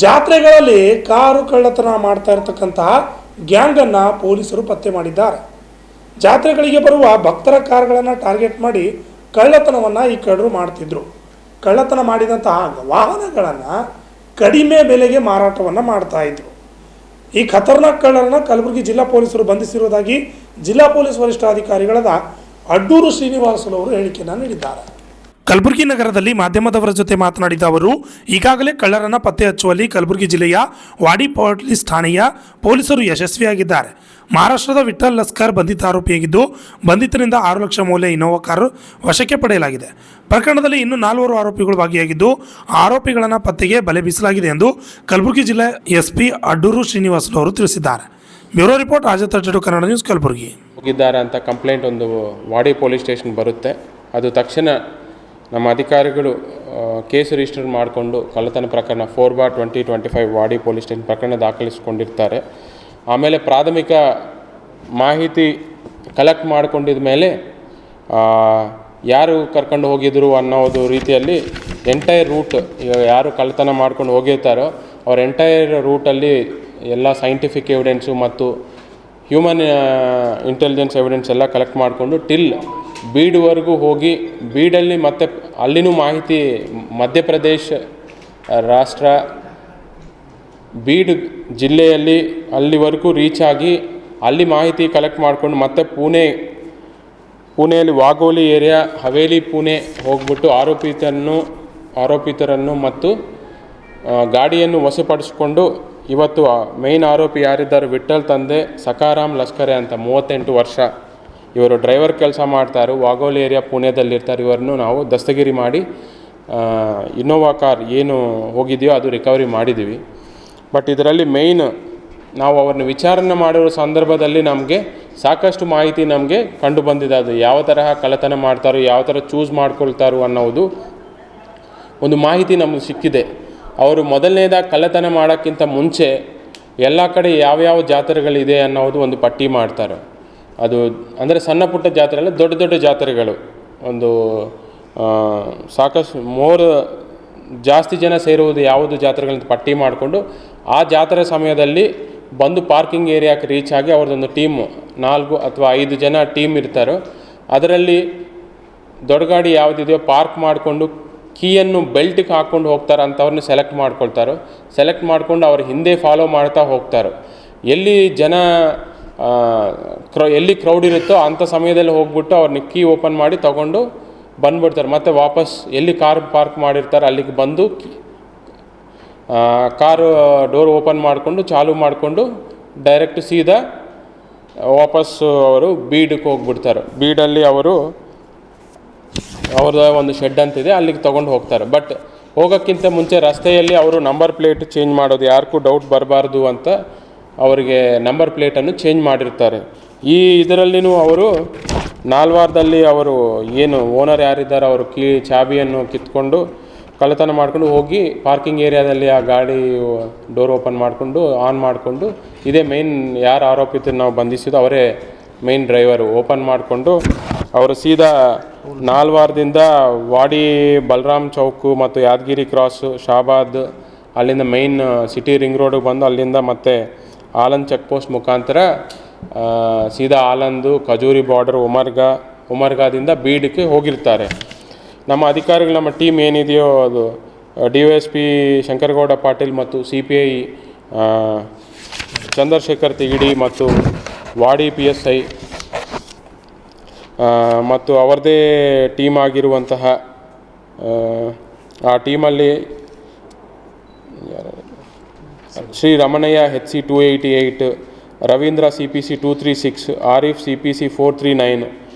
ಜಾತ್ರೆಗಳಲ್ಲಿ car ಕಳ್ಳತನ ಮಾಡ್ತಾ ಇರತಕ್ಕಂತಹ ಗ್ಯಾಂಗನ್ನು ಪೊಲೀಸರು ಪತ್ತೆ ಮಾಡಿದ್ದಾರೆ. ಜಾತ್ರೆಗಳಿಗೆ ಬರುವ ಭಕ್ತರ ಕಾರುಗಳನ್ನು ಟಾರ್ಗೆಟ್ ಮಾಡಿ ಕಳ್ಳತನವನ್ನು ಈ ಕಳ್ಳರು ಮಾಡ್ತಿದ್ರು. ಕಳ್ಳತನ ಮಾಡಿದಂತಹ ವಾಹನಗಳನ್ನು ಕಡಿಮೆ ಬೆಲೆಗೆ ಮಾರಾಟವನ್ನು ಮಾಡ್ತಾ ಇದ್ರು. ಈ ಖತರ್ನಾಕ್ ಕಳ್ಳರನ್ನು ಕಲಬುರಗಿ ಜಿಲ್ಲಾ ಪೊಲೀಸರು ಬಂಧಿಸಿರುವುದಾಗಿ ಜಿಲ್ಲಾ ಪೊಲೀಸ್ ವರಿಷ್ಠಾಧಿಕಾರಿಗಳಾದ ಅಡ್ಡೂರು ಶ್ರೀನಿವಾಸುಲು ಅವರು ಹೇಳಿಕೆಯನ್ನು ನೀಡಿದ್ದಾರೆ. ಕಲಬುರಗಿ ನಗರದಲ್ಲಿ ಮಾಧ್ಯಮದವರ ಜೊತೆ ಮಾತನಾಡಿದ ಅವರು, ಈಗಾಗಲೇ ಕಳ್ಳರನ್ನ ಪತ್ತೆ ಹಚ್ಚುವಲ್ಲಿ ಕಲಬುರಗಿ ಜಿಲ್ಲೆಯ ವಾಡಿ ಪೊಲೀಸ್ ಠಾಣೆಯ ಪೊಲೀಸರು ಯಶಸ್ವಿಯಾಗಿದ್ದಾರೆ. ಮಹಾರಾಷ್ಟ್ರದ ವಿಠಲ್ ಲಸ್ಕರ್ ಬಂಧಿತ ಆರೋಪಿಯಾಗಿದ್ದು, ಬಂಧಿತರಿಂದ 6 ಲಕ್ಷ ಮೌಲ್ಯ ಇನೋವಾ ಕಾರು ವಶಕ್ಕೆ ಪಡೆಯಲಾಗಿದೆ. ಪ್ರಕರಣದಲ್ಲಿ ಇನ್ನೂ 4 ಆರೋಪಿಗಳು ಭಾಗಿಯಾಗಿದ್ದು, ಆರೋಪಿಗಳನ್ನು ಪತ್ತೆಗೆ ಬಲೆ ಬೀಸಲಾಗಿದೆ ಎಂದು ಕಲಬುರಗಿ ಜಿಲ್ಲಾ ಎಸ್ಪಿ ಅಡ್ಡೂರು ಶ್ರೀನಿವಾಸುಲು ಅವರು ತಿಳಿಸಿದ್ದಾರೆ. ಬ್ಯೂರೋ ರಿಪೋರ್ಟ್ ರಾಜತಟ್ಟೆಡು ಕನ್ನಡ ನ್ಯೂಸ್ ಕಲಬುರಗಿ. ಹೋಗಿದ್ದಾರೆ ಅಂತ ಕಂಪ್ಲೇಂಟ್ ಒಂದು ವಾಡಿ ಪೊಲೀಸ್ ಸ್ಟೇಷನ್ ಬರುತ್ತೆ. ಅದು ತಕ್ಷಣ ನಮ್ಮ ಅಧಿಕಾರಿಗಳು ಕೇಸ್ ರಿಜಿಸ್ಟರ್ ಮಾಡಿಕೊಂಡು ಕಳ್ಳತನ ಪ್ರಕರಣ 4/2025 ವಾಡಿ ಪೊಲೀಸ್ ಸ್ಟೇಷನ್ ಪ್ರಕರಣ ದಾಖಲಿಸಿಕೊಂಡಿರ್ತಾರೆ. ಆಮೇಲೆ ಪ್ರಾಥಮಿಕ ಮಾಹಿತಿ ಕಲೆಕ್ಟ್ ಮಾಡಿಕೊಂಡಿದ ಮೇಲೆ ಯಾರು ಕರ್ಕೊಂಡು ಹೋಗಿದ್ರು ಅನ್ನೋದು ರೀತಿಯಲ್ಲಿ ಎಂಟೈರ್ ರೂಟ್ ಯಾರು ಕಳ್ಳತನ ಮಾಡ್ಕೊಂಡು ಹೋಗಿರ್ತಾರೋ ಅವ್ರ ಎಂಟೈರ್ ರೂಟಲ್ಲಿ ಎಲ್ಲ ಸೈಂಟಿಫಿಕ್ ಎವಿಡೆನ್ಸು ಮತ್ತು ಹ್ಯೂಮನ್ ಇಂಟೆಲಿಜೆನ್ಸ್ ಎವಿಡೆನ್ಸ್ ಎಲ್ಲ ಕಲೆಕ್ಟ್ ಮಾಡಿಕೊಂಡು ಟಿಲ್ ಬೀಡ್ವರೆಗೂ ಹೋಗಿ ಬೀಡಲ್ಲಿ ಮತ್ತೆ ಅಲ್ಲಿನೂ ಮಾಹಿತಿ ಮಧ್ಯಪ್ರದೇಶ ರಾಷ್ಟ್ರ ಬೀಡ್ ಜಿಲ್ಲೆಯಲ್ಲಿ ಅಲ್ಲಿವರೆಗೂ ರೀಚ್ ಆಗಿ ಅಲ್ಲಿ ಮಾಹಿತಿ ಕಲೆಕ್ಟ್ ಮಾಡಿಕೊಂಡು ಮತ್ತೆ ಪುಣೆಯಲ್ಲಿ ವಾಗೋಲಿ ಏರಿಯಾ ಹವೇಲಿ ಪುಣೆ ಹೋಗ್ಬಿಟ್ಟು ಆರೋಪಿತರನ್ನು ಮತ್ತು ಗಾಡಿಯನ್ನು ವಶಪಡಿಸಿಕೊಂಡು ಇವತ್ತು ಮೇನ್ ಆರೋಪಿ ಯಾರಿದ್ದಾರೆ ವಿಠಲ್ ತಂದೆ ಸಕಾರಾಮ್ ಲಸ್ಕರೆ ಅಂತ 38 ವರ್ಷ ಇವರು ಡ್ರೈವರ್ ಕೆಲಸ ಮಾಡ್ತಾರೆ. ವಾಗೋಲಿ ಏರಿಯಾ ಪುಣೆದಲ್ಲಿರ್ತಾರೆ. ಇವರನ್ನು ನಾವು ದಸ್ತಗಿರಿ ಮಾಡಿ ಇನೋವಾ ಕಾರ್ ಏನು ಹೋಗಿದೆಯೋ ಅದು ರಿಕವರಿ ಮಾಡಿದ್ದೀವಿ. ಬಟ್ ಇದರಲ್ಲಿ ಮೇಯ್ನ್ ನಾವು ಅವ್ರನ್ನ ವಿಚಾರಣೆ ಮಾಡಿರೋ ಸಂದರ್ಭದಲ್ಲಿ ನಮಗೆ ಸಾಕಷ್ಟು ಮಾಹಿತಿ ನಮಗೆ ಕಂಡು ಬಂದಿದೆ. ಅದು ಯಾವ ತರಹ ಕಳ್ಳತನ ಮಾಡ್ತಾರೋ, ಯಾವ ಥರ ಚೂಸ್ ಮಾಡ್ಕೊಳ್ತಾರೋ ಅನ್ನೋದು ಒಂದು ಮಾಹಿತಿ ನಮಗೆ ಸಿಕ್ಕಿದೆ. ಅವರು ಮೊದಲನೇದಾಗಿ ಕಳ್ಳತನ ಮಾಡೋಕ್ಕಿಂತ ಮುಂಚೆ ಎಲ್ಲ ಕಡೆ ಯಾವ್ಯಾವ ಜಾತ್ರೆಗಳಿದೆ ಅನ್ನೋದು ಒಂದು ಪಟ್ಟಿ ಮಾಡ್ತಾರೆ. ಅದು ಅಂದರೆ ಸಣ್ಣ ಪುಟ್ಟ ಜಾತ್ರೆ ಅಲ್ಲ, ದೊಡ್ಡ ದೊಡ್ಡ ಜಾತ್ರೆಗಳು ಒಂದು ಸಾಕಷ್ಟು ಜಾಸ್ತಿ ಜನ ಸೇರುವುದು ಯಾವುದು ಜಾತ್ರೆಗಳಂತ ಪಟ್ಟಿ ಮಾಡಿಕೊಂಡು ಆ ಜಾತ್ರೆ ಸಮಯದಲ್ಲಿ ಬಂದು ಪಾರ್ಕಿಂಗ್ ಏರಿಯಾಕ್ಕೆ ರೀಚ್ ಆಗಿ ಅವ್ರದ್ದೊಂದು ಟೀಮು 4 ಅಥವಾ 5 ಜನ ಟೀಮ್ ಇರ್ತಾರೋ ಅದರಲ್ಲಿ ದೊಡ್ಡ ಗಾಡಿ ಯಾವುದಿದೆಯೋ ಪಾರ್ಕ್ ಮಾಡಿಕೊಂಡು ಕೀಯನ್ನು ಬೆಲ್ಟಿಗೆ ಹಾಕ್ಕೊಂಡು ಹೋಗ್ತಾರೆ ಅಂಥವ್ರನ್ನ ಸೆಲೆಕ್ಟ್ ಮಾಡ್ಕೊಳ್ತಾರೋ. ಸೆಲೆಕ್ಟ್ ಮಾಡ್ಕೊಂಡು ಅವ್ರ ಹಿಂದೆ ಫಾಲೋ ಮಾಡ್ತಾ ಹೋಗ್ತಾರೋ. ಎಲ್ಲಿ ಎಲ್ಲಿ ಕ್ರೌಡ್ ಇರುತ್ತೋ ಅಂಥ ಸಮಯದಲ್ಲಿ ಹೋಗ್ಬಿಟ್ಟು ಅವ್ರನ್ನ ಕೀ ಓಪನ್ ಮಾಡಿ ತೊಗೊಂಡು ಬಂದುಬಿಡ್ತಾರೆ. ಮತ್ತು ವಾಪಸ್ ಎಲ್ಲಿ ಕಾರ್ ಪಾರ್ಕ್ ಮಾಡಿರ್ತಾರೆ ಅಲ್ಲಿಗೆ ಬಂದು ಕಾರು ಡೋರ್ ಓಪನ್ ಮಾಡಿಕೊಂಡು ಚಾಲು ಮಾಡಿಕೊಂಡು ಡೈರೆಕ್ಟ್ ಸೀದಾ ವಾಪಸ್ಸು ಅವರು ಬೀಡಕ್ಕೆ ಹೋಗ್ಬಿಡ್ತಾರೆ. ಬೀಡಲ್ಲಿ ಅವ್ರದ್ದು ಒಂದು ಶೆಡ್ ಅಂತಿದೆ, ಅಲ್ಲಿಗೆ ತೊಗೊಂಡು ಹೋಗ್ತಾರೆ. ಬಟ್ ಹೋಗೋಕ್ಕಿಂತ ಮುಂಚೆ ರಸ್ತೆಯಲ್ಲಿ ಅವರು ನಂಬರ್ ಪ್ಲೇಟ್ ಚೇಂಜ್ ಮಾಡೋದು, ಯಾರಿಗೂ ಡೌಟ್ ಬರಬಾರ್ದು ಅಂತ ಅವರಿಗೆ ನಂಬರ್ ಪ್ಲೇಟನ್ನು ಚೇಂಜ್ ಮಾಡಿರ್ತಾರೆ. ಇದರಲ್ಲಿನೂ ಅವರು ನಾಲ್ವಾರದಲ್ಲಿ ಅವರು ಏನು ಓನರ್ ಯಾರಿದ್ದಾರೆ ಅವರು ಚಾಬಿಯನ್ನು ಕಿತ್ಕೊಂಡು ಕಳ್ಳತನ ಮಾಡ್ಕೊಂಡು ಹೋಗಿ ಪಾರ್ಕಿಂಗ್ ಏರಿಯಾದಲ್ಲಿ ಆ ಗಾಡಿ ಡೋರ್ ಓಪನ್ ಮಾಡಿಕೊಂಡು ಆನ್ ಮಾಡಿಕೊಂಡು ಇದೇ ಮೇಯ್ನ್ ಯಾರು ಆರೋಪಿತ ನಾವು ಬಂಧಿಸಿದ್ದು ಅವರೇ ಮೇಯ್ನ್ ಡ್ರೈವರು. ಓಪನ್ ಮಾಡಿಕೊಂಡು ಅವರು ಸೀದಾ ನಾಲ್ವಾರದಿಂದ ವಾಡಿ ಬಲರಾಮ್ ಚೌಕು ಮತ್ತು ಯಾದಗಿರಿ ಕ್ರಾಸು ಶಾಬಾದ್ ಅಲ್ಲಿಂದ ಮೇಯ್ನ್ ಸಿಟಿ ರಿಂಗ್ ರೋಡಿಗೆ ಬಂದು ಅಲ್ಲಿಂದ ಮತ್ತೆ ಆಲಂದ್ ಚೆಕ್ ಪೋಸ್ಟ್ ಮುಖಾಂತರ ಸೀದಾ ಆಲಂದು ಖಜೂರಿ ಬಾರ್ಡರ್ ಉಮರ್ಗಾದಿಂದ ಬೀಡಕ್ಕೆ ಹೋಗಿರ್ತಾರೆ. ನಮ್ಮ ಅಧಿಕಾರಿಗಳು ನಮ್ಮ ಟೀಮ್ ಏನಿದೆಯೋ ಅದು DYSP ಶಂಕರಗೌಡ ಪಾಟೀಲ್ ಮತ್ತು CPI ಚಂದ್ರಶೇಖರ್ ತಿಗಡಿ ಮತ್ತು ವಾಡಿ PSI ಮತ್ತು ಅವರದೇ ಟೀಮ್ ಆಗಿರುವಂತಹ ಆ ಟೀಮಲ್ಲಿ Shri ರಮಣಯ್ಯ HC 288, Ravindra CPC 236, Arif CPC 439,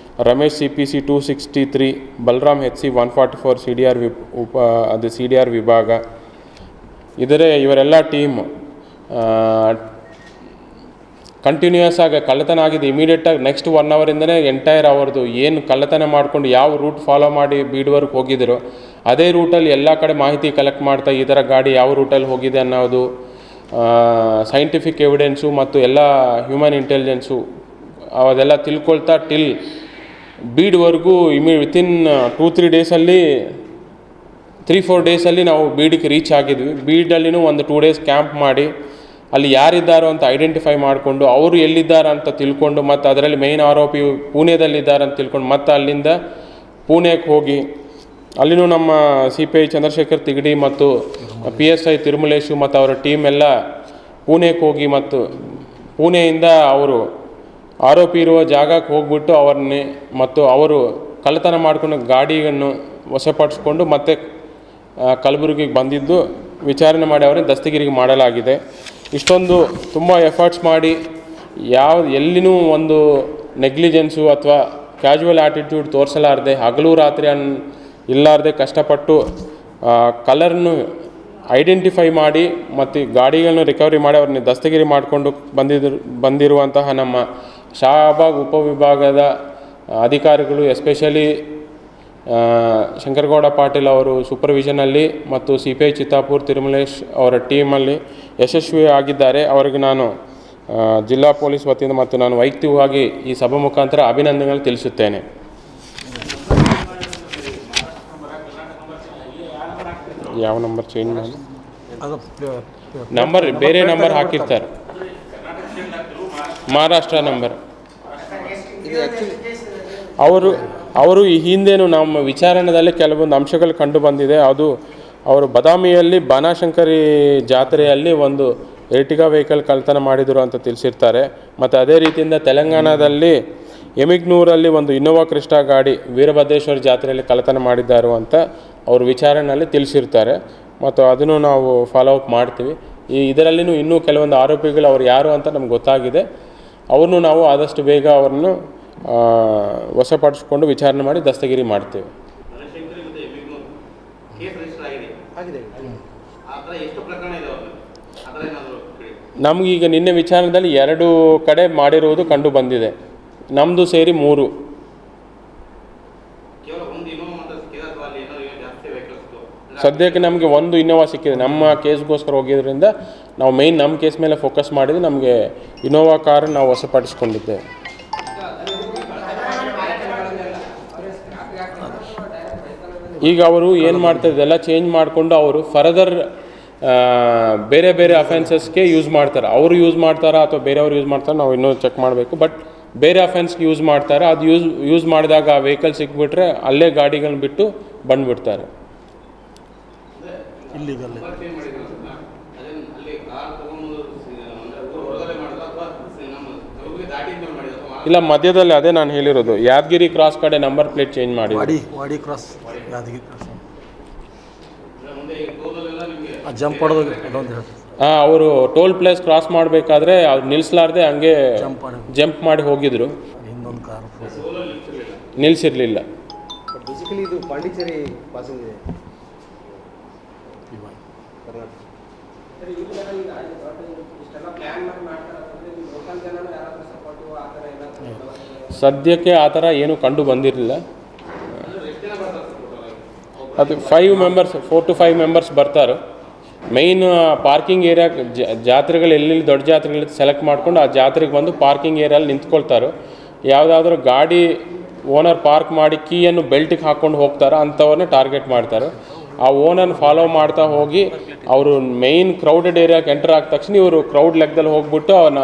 Ramesh CPC 263, Balram HC 144 CDR ವಿಭಾಗ. ಇವರೆಲ್ಲ ಟೀಮ್ ಕಂಟಿನ್ಯೂಯಸ್ ಆಗಿ ಕಳ್ಳತನ ಆಗಿದೆ. ಇಮಿಡಿಯೇಟಾಗಿ ನೆಕ್ಸ್ಟ್ 1 ಅವರಿಂದನೇ ಎಂಟೈರ್ ಅವ್ರದ್ದು ಏನು ಕಳ್ಳತನ ಮಾಡಿಕೊಂಡು ಯಾವ ರೂಟ್ ಫಾಲೋ ಮಾಡಿ ಬೀಡ್ವರೆಗೆ ಹೋಗಿದ್ರು ಅದೇ ರೂಟಲ್ಲಿ ಎಲ್ಲ ಕಡೆ ಮಾಹಿತಿ ಕಲೆಕ್ಟ್ ಮಾಡ್ತಾ ಈ ಥರ ಗಾಡಿ ಯಾವ ರೂಟಲ್ಲಿ ಹೋಗಿದೆ ಅನ್ನೋದು ಸೈಂಟಿಫಿಕ್ ಎವಿಡೆನ್ಸು ಮತ್ತು ಎಲ್ಲ ಹ್ಯೂಮನ್ ಇಂಟೆಲಿಜೆನ್ಸು ಅದೆಲ್ಲ ತಿಳ್ಕೊಳ್ತಾ ಟಿಲ್ ಬೀಡ್ವರೆಗೂ ವಿತಿನ್ 2-3 ಡೇಸಲ್ಲಿ 3-4 ಡೇಸಲ್ಲಿ ನಾವು ಬೀಡಿಗೆ ರೀಚ್ ಆಗಿದ್ವಿ. ಬೀಡಲ್ಲಿನೂ ಒಂದು 2 ಡೇಸ್ ಕ್ಯಾಂಪ್ ಮಾಡಿ ಅಲ್ಲಿ ಯಾರಿದ್ದಾರೋ ಅಂತ ಐಡೆಂಟಿಫೈ ಮಾಡಿಕೊಂಡು ಅವರು ಎಲ್ಲಿದ್ದಾರೆ ಅಂತ ತಿಳ್ಕೊಂಡು, ಮತ್ತು ಅದರಲ್ಲಿ ಮೇಯ್ನ್ ಆರೋಪಿ ಪುಣೆದಲ್ಲಿದ್ದಾರೆ ಅಂತ ತಿಳ್ಕೊಂಡು ಮತ್ತೆ ಅಲ್ಲಿಂದ ಪುಣೆಗೆ ಹೋಗಿ ಅಲ್ಲಿನೂ ನಮ್ಮ CPI ಚಂದ್ರಶೇಖರ್ ತಿಗಡಿ ಮತ್ತು PSI ತಿರುಮಲೇಶು ಮತ್ತು ಅವರ ಟೀಮ್ ಎಲ್ಲ ಪುಣೆಗೆ ಹೋಗಿ ಮತ್ತು ಪುಣೆಯಿಂದ ಅವರು ಆರೋಪಿ ಇರುವ ಜಾಗಕ್ಕೆ ಹೋಗ್ಬಿಟ್ಟು ಅವ್ರನ್ನೇ ಮತ್ತು ಅವರು ಕಳ್ಳತನ ಮಾಡ್ಕೊಂಡು ಗಾಡಿಯನ್ನು ವಶಪಡಿಸ್ಕೊಂಡು ಮತ್ತೆ ಕಲಬುರಗಿಗೆ ಬಂದಿದ್ದು ವಿಚಾರಣೆ ಮಾಡಿ ಅವರೇ ದಸ್ತಗಿರಿಗೆ ಮಾಡಲಾಗಿದೆ. ಇಷ್ಟೊಂದು ತುಂಬ ಎಫರ್ಟ್ಸ್ ಮಾಡಿ ಎಲ್ಲಿನೂ ಒಂದು ನೆಗ್ಲಿಜೆನ್ಸು ಅಥವಾ ಕ್ಯಾಶುವಲ್ ಆ್ಯಟಿಟ್ಯೂಡ್ ತೋರಿಸಲಾರ್ದೆ ಹಗಲು ರಾತ್ರಿ ಇಲ್ಲಾರ್ದೆ ಕಷ್ಟಪಟ್ಟು ಕಲರ್ನು ಐಡೆಂಟಿಫೈ ಮಾಡಿ ಮತ್ತು ಗಾಡಿಗಳನ್ನು ರಿಕವರಿ ಮಾಡಿ ಅವ್ರನ್ನ ದಸ್ತಗಿರಿ ಮಾಡಿಕೊಂಡು ಬಂದಿರುವಂತಹ ನಮ್ಮ ಶಹಾಬಾಗ್ ಉಪವಿಭಾಗದ ಅಧಿಕಾರಿಗಳು, ಎಸ್ಪೆಷಲಿ ಶಂಕರಗೌಡ ಪಾಟೀಲ್ ಅವರು ಸೂಪರ್ವಿಷನಲ್ಲಿ ಮತ್ತು CPI ಚಿತ್ತಾಪುರ್ ತಿರುಮಲೇಶ್ ಅವರ ಟೀಮಲ್ಲಿ ಯಶಸ್ವಿ ಆಗಿದ್ದಾರೆ. ಅವರಿಗೆ ನಾನು ಜಿಲ್ಲಾ ಪೊಲೀಸ್ ವತಿಯಿಂದ ಮತ್ತು ನಾನು ವೈಯಕ್ತಿಕವಾಗಿ ಈ ಸಭಾ ಮುಖಾಂತರ ಅಭಿನಂದನೆಗಳು ತಿಳಿಸುತ್ತೇನೆ. ಯಾವ ನಂಬರ್ ಚೇಂಜ್ ಮಾಡಿ ನಂಬರ್ ಬೇರೆ ನಂಬರ್ ಹಾಕಿರ್ತಾರೆ, ಮಹಾರಾಷ್ಟ್ರ ನಂಬರ್. ಅವರು ಈ ಹಿಂದೇನು ನಮ್ಮ ವಿಚಾರಣೆಯಲ್ಲಿ ಕೆಲವೊಂದು ಅಂಶಗಳು ಕಂಡು ಬಂದಿದೆ. ಅದು ಅವರು ಬದಾಮಿಯಲ್ಲಿ ಬನಶಂಕರಿ ಜಾತ್ರೆಯಲ್ಲಿ ಒಂದು ಎರ್ಟಿಗಾ ವೆಹಿಕಲ್ ಕಳ್ಳತನ ಮಾಡಿದರು ಅಂತ ತಿಳಿಸಿರ್ತಾರೆ. ಮತ್ತು ಅದೇ ರೀತಿಯಿಂದ ತೆಲಂಗಾಣದಲ್ಲಿ ಎಮಿಗ್ನೂರಲ್ಲಿ ಒಂದು ಇನ್ನೋವಾ ಕ್ರಿಸ್ಟಾ ಗಾಡಿ ವೀರಭದ್ರೇಶ್ವರ ಜಾತ್ರೆಯಲ್ಲಿ ಕಳ್ಳತನ ಮಾಡಿದ್ದಾರೆ ಅಂತ ಅವರು ವಿಚಾರಣೆಯಲ್ಲಿ ತಿಳಿಸಿರ್ತಾರೆ. ಮತ್ತು ಅದನ್ನು ನಾವು ಫಾಲೋ ಅಪ್ ಮಾಡ್ತೀವಿ. ಇದರಲ್ಲಿನೂ ಇನ್ನೂ ಕೆಲವೊಂದು ಆರೋಪಿಗಳು ಅವ್ರು ಯಾರು ಅಂತ ನಮ್ಗೆ ಗೊತ್ತಾಗಿದೆ. ಅವ್ರನ್ನೂ ನಾವು ಆದಷ್ಟು ಬೇಗ ಅವ್ರನ್ನು ವಶಪಡಿಸ್ಕೊಂಡು ವಿಚಾರಣೆ ಮಾಡಿ ದಸ್ತಗಿರಿ ಮಾಡ್ತೇವೆ. ನಮಗೀಗ ನಿನ್ನೆ ವಿಚಾರಣೆಯಲ್ಲಿ 2 ಕಡೆ ಮಾಡಿರುವುದು ಕಂಡು ಬಂದಿದೆ, ನಮ್ಮದು ಸೇರಿ 3. ಸದ್ಯಕ್ಕೆ ನಮಗೆ ಒಂದು ಇನ್ನೋವಾ ಸಿಕ್ಕಿದೆ. ನಮ್ಮ ಕೇಸ್ಗೋಸ್ಕರ ಹೋಗಿದ್ದರಿಂದ ನಾವು ಮೇಯ್ನ್ ನಮ್ಮ ಕೇಸ್ ಮೇಲೆ ಫೋಕಸ್ ಮಾಡಿದ್ದು, ನಮಗೆ ಇನ್ನೋವಾ ಕಾರ್ ನಾವು ವಶಪಡಿಸ್ಕೊಂಡಿದ್ದೇವೆ. ಈಗ ಅವರು ಏನು ಮಾಡ್ತಾರೆ, ಇದೆಲ್ಲ ಚೇಂಜ್ ಮಾಡಿಕೊಂಡು ಅವರು ಫರ್ದರ್ ಬೇರೆ ಬೇರೆ ಅಫೆನ್ಸಸ್ಗೆ ಯೂಸ್ ಮಾಡ್ತಾರೆ. ಅವರು ಯೂಸ್ ಮಾಡ್ತಾರಾ ಅಥವಾ ಬೇರೆಯವರು ಯೂಸ್ ಮಾಡ್ತಾರೆ ನಾವು ಇನ್ನೂ ಚೆಕ್ ಮಾಡಬೇಕು. ಬಟ್ ಬೇರೆ ಅಫೆನ್ಸ್ಗೆ ಯೂಸ್ ಮಾಡ್ತಾರೆ. ಅದು ಯೂಸ್ ಮಾಡಿದಾಗ ಆ ವೆಹಿಕಲ್ ಸಿಕ್ಬಿಟ್ರೆ ಅಲ್ಲೇ ಗಾಡಿಗಳನ್ನ ಬಿಟ್ಟು ಬಂದುಬಿಡ್ತಾರೆ. ಇಲ್ಲ, ಮಧ್ಯದಲ್ಲಿ ಅದೇ ನಾನು ಹೇಳಿರೋದು, ಯಾದಗಿರಿ ಕ್ರಾಸ್ ಕಡೆ ನಂಬರ್ ಪ್ಲೇಟ್ ಚೇಂಜ್ ಮಾಡಿ ಅವರು ಟೋಲ್ ಪ್ಲೇಸ್ ಕ್ರಾಸ್ ಮಾಡಬೇಕಾದ್ರೆ ಅವ್ರು ನಿಲ್ಲಿಸಲಾರ್ದೆ ಹಂಗೆ ಜಂಪ್ ಮಾಡಿ ಹೋಗಿದ್ರು, ನಿಲ್ಲಿಸಿರ್ಲಿಲ್ಲ. ಸದ್ಯಕ್ಕೆ ಆ ಥರ ಏನೂ ಕಂಡು ಬಂದಿರಲಿಲ್ಲ. ಅದು 4 to 5 ಮೆಂಬರ್ಸ್ ಬರ್ತಾರೆ. ಮೈನ್ ಪಾರ್ಕಿಂಗ್ ಏರಿಯಾ ಜಾತ್ರೆಗಳು ಎಲ್ಲೆಲ್ಲಿ ದೊಡ್ಡ ಜಾತ್ರೆಗಳು ಸೆಲೆಕ್ಟ್ ಮಾಡ್ಕೊಂಡು ಆ ಜಾತ್ರೆಗೆ ಬಂದು ಪಾರ್ಕಿಂಗ್ ಏರಿಯಲ್ಲಿ ನಿಂತ್ಕೊಳ್ತಾರೆ. ಯಾವುದಾದ್ರೂ ಗಾಡಿ ಓನರ್ ಪಾರ್ಕ್ ಮಾಡಿ ಕೀಯನ್ನು ಬೆಲ್ಟಿಗೆ ಹಾಕ್ಕೊಂಡು ಹೋಗ್ತಾರೆ, ಅಂಥವ್ರನ್ನ ಟಾರ್ಗೆಟ್ ಮಾಡ್ತಾರೆ. ಆ ಓನರ್ನ ಫಾಲೋ ಮಾಡ್ತಾ ಹೋಗಿ ಅವರು ಮೈನ್ ಕ್ರೌಡೆಡ್ ಏರಿಯಾಗೆ ಎಂಟರ್ ಆದ ತಕ್ಷಣ ಇವರು ಕ್ರೌಡ್ ಲೆಕ್ಕದಲ್ಲಿ ಹೋಗ್ಬಿಟ್ಟು ಅವನ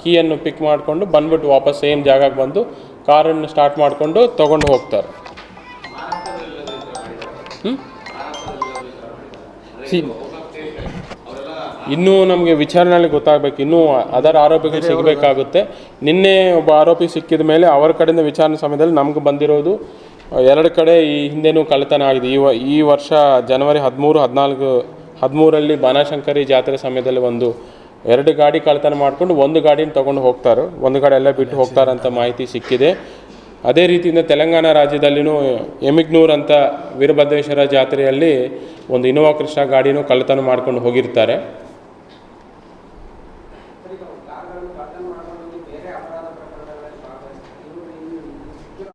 ಕೀಯನ್ನು ಪಿಕ್ ಮಾಡಿಕೊಂಡು ಬಂದ್ಬಿಟ್ಟು ವಾಪಸ್ ಸೇಮ್ ಜಾಗಕ್ಕೆ ಬಂದು ಕಾರನ್ನು ಸ್ಟಾರ್ಟ್ ಮಾಡಿಕೊಂಡು ತೊಗೊಂಡು ಹೋಗ್ತಾರೆ. ಇನ್ನೂ ನಮಗೆ ವಿಚಾರಣೆಯಲ್ಲಿ ಗೊತ್ತಾಗಬೇಕು, ಇನ್ನೂ ಅದರ ಆರೋಪಿಗಳು ಸಿಗಬೇಕಾಗುತ್ತೆ. ನಿನ್ನೆ ಒಬ್ಬ ಆರೋಪಿ ಸಿಕ್ಕಿದ ಮೇಲೆ ಅವರ ಕಡೆಯಿಂದ ವಿಚಾರಣೆ ಸಮಯದಲ್ಲಿ ನಮ್ಗೆ ಬಂದಿರೋದು 2 ಕಡೆ ಈ ಹಿಂದೆನೂ ಕಳ್ಳತನ ಆಗಿದೆ. ಈ ವರ್ಷ ಜನವರಿ 13 ಬನಶಂಕರಿ ಜಾತ್ರೆ ಸಮಯದಲ್ಲಿ 2 ಗಾಡಿ ಕಳ್ಳತನ ಮಾಡಿಕೊಂಡು 1 ಗಾಡಿನ ತೊಗೊಂಡು ಹೋಗ್ತಾರೆ, 1 ಗಾಡಿ ಎಲ್ಲ ಬಿಟ್ಟು ಹೋಗ್ತಾರಂತ ಮಾಹಿತಿ ಸಿಕ್ಕಿದೆ. ಅದೇ ರೀತಿಯಿಂದ ತೆಲಂಗಾಣ ರಾಜ್ಯದಲ್ಲಿನೂ ಎಮಿಗ್ನೂರ್ ಅಂತ ವೀರಭದ್ರೇಶ್ವರ ಜಾತ್ರೆಯಲ್ಲಿ ಒಂದು ಇನ್ನೋವಾ ಕ್ರಿಸ್ಟಾ ಗಾಡಿನೂ ಕಳ್ಳತನ ಮಾಡ್ಕೊಂಡು ಹೋಗಿರ್ತಾರೆ.